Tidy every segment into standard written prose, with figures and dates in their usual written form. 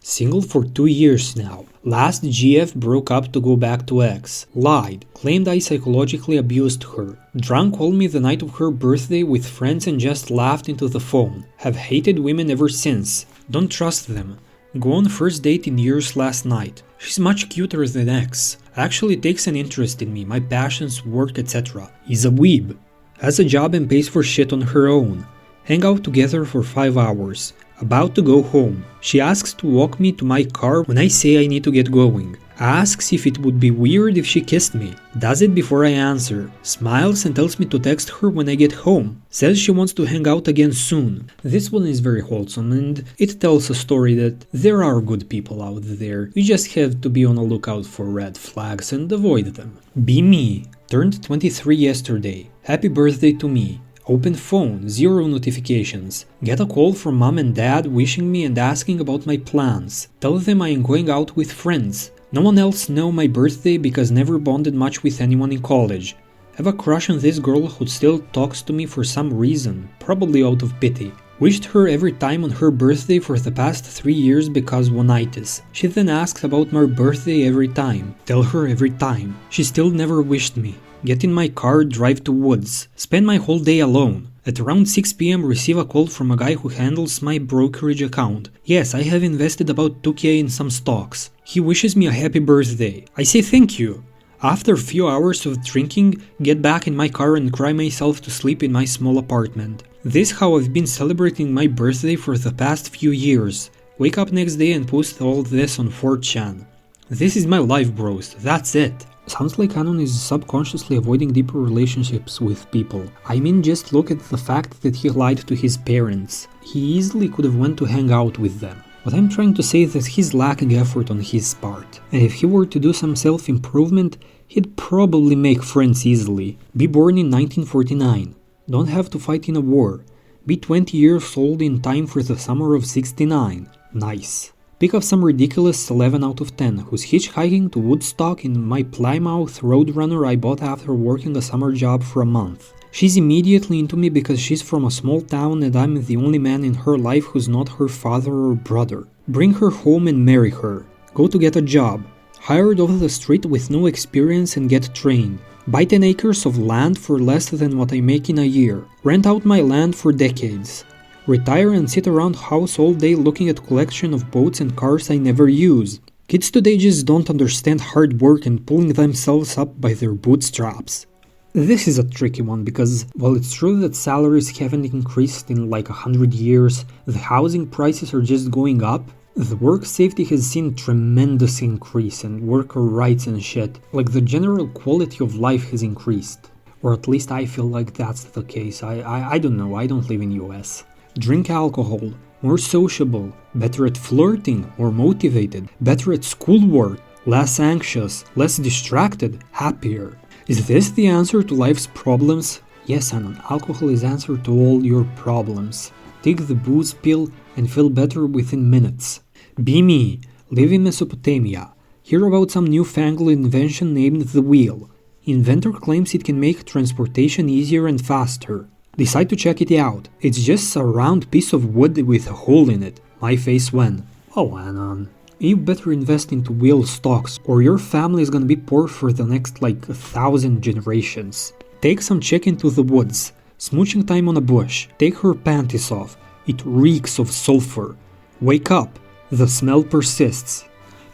Single for 2 years now. Last GF broke up to go back to ex. Lied. Claimed I psychologically abused her. Drunk called me the night of her birthday with friends and just laughed into the phone. Have hated women ever since. Don't trust them. Go on first date in years last night. She's much cuter than ex. Actually takes an interest in me, my passions, work, etc. Is a weeb. Has a job and pays for shit on her own. Hang out together for 5 hours. About to go home. She asks to walk me to my car when I say I need to get going. Asks if it would be weird if she kissed me. Does it before I answer. Smiles and tells me to text her when I get home. Says she wants to hang out again soon. This one is very wholesome and it tells a story that there are good people out there. You just have to be on a lookout for red flags and avoid them. Be me. Turned 23 yesterday. Happy birthday to me. Open phone, 0 notifications. Get a call from mom and dad wishing me and asking about my plans. Tell them I am going out with friends. No one else know my birthday because never bonded much with anyone in college. Have a crush on this girl who still talks to me for some reason, probably out of pity. Wished her every time on her birthday for the past 3 years because one-itis. She then asks about my birthday every time. Tell her every time. She still never wished me. Get in my car, drive to woods. Spend my whole day alone. At around 6 PM receive a call from a guy who handles my brokerage account. Yes, I have invested about 2k in some stocks. He wishes me a happy birthday. I say thank you. After a few hours of drinking, get back in my car and cry myself to sleep in my small apartment. This how I've been celebrating my birthday for the past few years. Wake up next day and post all this on 4chan. This is my life, bros. That's it. Sounds like Anon is subconsciously avoiding deeper relationships with people. I mean, just look at the fact that he lied to his parents. He easily could have went to hang out with them. What I'm trying to say is that he's lacking effort on his part. And if he were to do some self-improvement, he'd probably make friends easily. Be born in 1949. Don't have to fight in a war. Be 20 years old in time for the summer of 69. Nice. Pick up some ridiculous 11 out of 10 who's hitchhiking to Woodstock in my Plymouth Roadrunner I bought after working a summer job for a month. She's immediately into me because she's from a small town and I'm the only man in her life who's not her father or brother. Bring her home and marry her. Go to get a job. Hired off the street with no experience and get trained. Buy 10 acres of land for less than what I make in a year. Rent out my land for decades. Retire and sit around house all day looking at collection of boats and cars I never use. Kids today just don't understand hard work and pulling themselves up by their bootstraps. This is a tricky one because while it's true that salaries haven't increased in like 100 years, the housing prices are just going up, the work safety has seen tremendous increase and worker rights and shit. Like the general quality of life has increased. Or at least I feel like that's the case. I don't know, I don't live in US. Drink alcohol, more sociable, better at flirting, more motivated, better at schoolwork, less anxious, less distracted, happier. Is this the answer to life's problems? Yes, Anon, alcohol is answer to all your problems. Take the booze pill and feel better within minutes. Be me, live in Mesopotamia. Hear about some newfangled invention named the wheel. Inventor claims it can make transportation easier and faster. Decide to check it out. It's just a round piece of wood with a hole in it. My face when. Oh, Anon. You better invest into wheel stocks or your family is gonna be poor for the next 1,000 generations. Take some chick into the woods. Smooching time on a bush. Take her panties off. It reeks of sulfur. Wake up. The smell persists.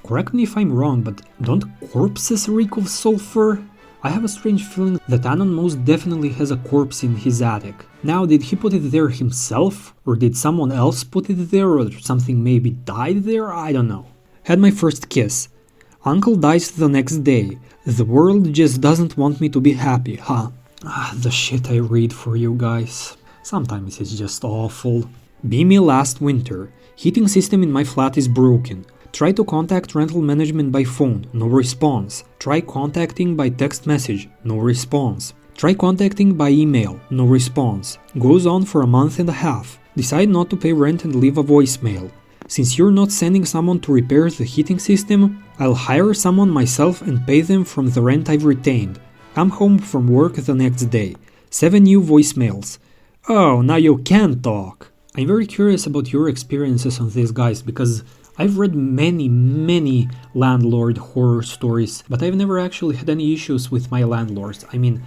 Correct me if I'm wrong, but don't corpses reek of sulfur? I have a strange feeling that Anon most definitely has a corpse in his attic. Now, did he put it there himself? Or did someone else put it there? Or something maybe died there? I don't know. Had my first kiss. Uncle dies the next day. The world just doesn't want me to be happy, huh? The shit I read for you guys. Sometimes it's just awful. Be me last winter. Heating system in my flat is broken. Try to contact rental management by phone, no response. Try contacting by text message, no response. Try contacting by email, no response. Goes on for a month and a half. Decide not to pay rent and leave a voicemail. Since you're not sending someone to repair the heating system, I'll hire someone myself and pay them from the rent I've retained. Come home from work the next day. 7 new voicemails. Oh, now you can talk. I'm very curious about your experiences on this, guys, because I've read many landlord horror stories, but I've never actually had any issues with my landlords. I mean,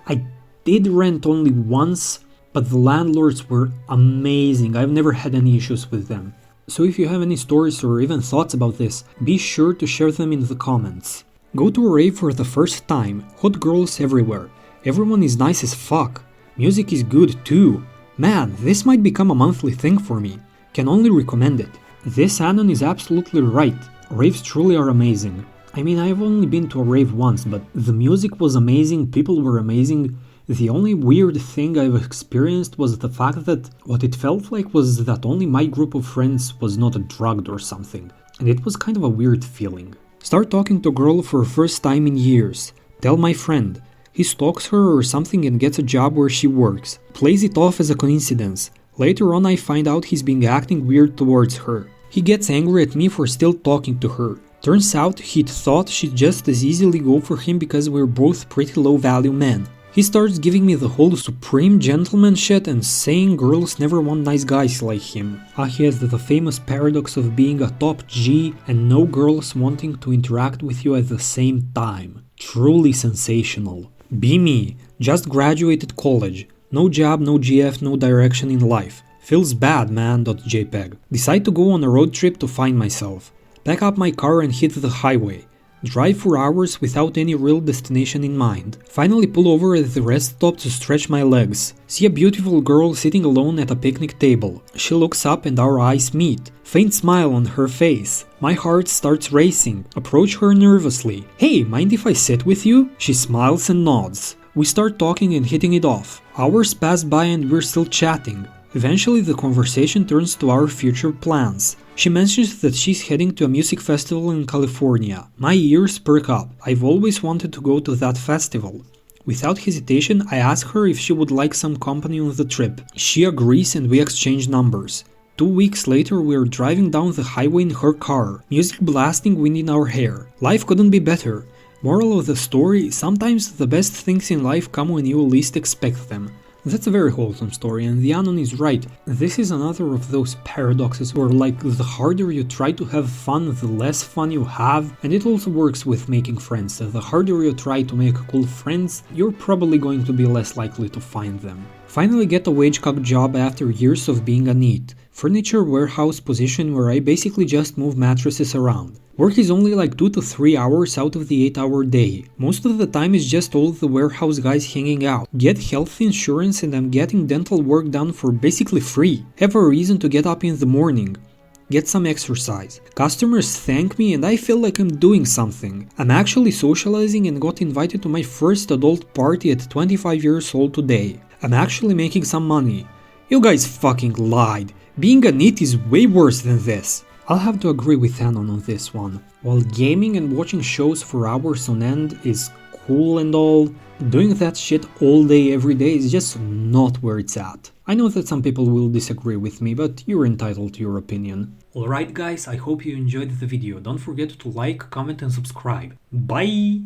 I did rent only once, but the landlords were amazing. I've never had any issues with them. So if you have any stories or even thoughts about this, be sure to share them in the comments. Go to a rave for the first time, hot girls everywhere. Everyone is nice as fuck. Music is good too. Man, this might become a monthly thing for me. Can only recommend it. This anon is absolutely right. Raves truly are amazing. I mean, I've only been to a rave once, but the music was amazing, people were amazing. The only weird thing I've experienced was the fact that what it felt like was that only my group of friends was not drugged or something. And it was kind of a weird feeling. Start talking to a girl for the first time in years. Tell my friend. He stalks her or something and gets a job where she works. Plays it off as a coincidence. Later on I find out he's been acting weird towards her. He gets angry at me for still talking to her. Turns out he'd thought she'd just as easily go for him because we're both pretty low value men. He starts giving me the whole supreme gentleman shit and saying girls never want nice guys like him. He has the famous paradox of being a top G and no girls wanting to interact with you at the same time. Truly sensational. Be me. Just graduated college. No job, no GF, no direction in life. Feels bad, man. .jpg. Decide to go on a road trip to find myself. Pack up my car and hit the highway. Drive for hours without any real destination in mind. Finally pull over at the rest stop to stretch my legs. See a beautiful girl sitting alone at a picnic table. She looks up and our eyes meet. Faint smile on her face. My heart starts racing. Approach her nervously. Hey, mind if I sit with you? She smiles and nods. We start talking and hitting it off. Hours pass by and we're still chatting. Eventually the conversation turns to our future plans. She mentions that she's heading to a music festival in California. My ears perk up. I've always wanted to go to that festival. Without hesitation, I ask her if she would like some company on the trip. She agrees and we exchange numbers. 2 weeks later, we're driving down the highway in her car, music blasting, wind in our hair. Life couldn't be better. Moral of the story, sometimes the best things in life come when you least expect them. That's a very wholesome story, and the anon is right. This is another of those paradoxes where, like, the harder you try to have fun, the less fun you have, and it also works with making friends. The harder you try to make cool friends, you're probably going to be less likely to find them. Finally get a wage-cock job after years of being a NEET. Furniture warehouse position where I basically just move mattresses around. Work is only like 2 to 3 hours out of the 8-hour day. Most of the time is just all the warehouse guys hanging out. Get health insurance and I'm getting dental work done for basically free. Have a reason to get up in the morning. Get some exercise. Customers thank me and I feel like I'm doing something. I'm actually socializing and got invited to my first adult party at 25 years old today. I'm actually making some money. You guys fucking lied. Being a NEET is way worse than this. I'll have to agree with Anon on this one. While gaming and watching shows for hours on end is cool and all, doing that shit all day every day is just not where it's at. I know that some people will disagree with me, but you're entitled to your opinion. Alright guys, I hope you enjoyed the video. Don't forget to like, comment and subscribe. Bye!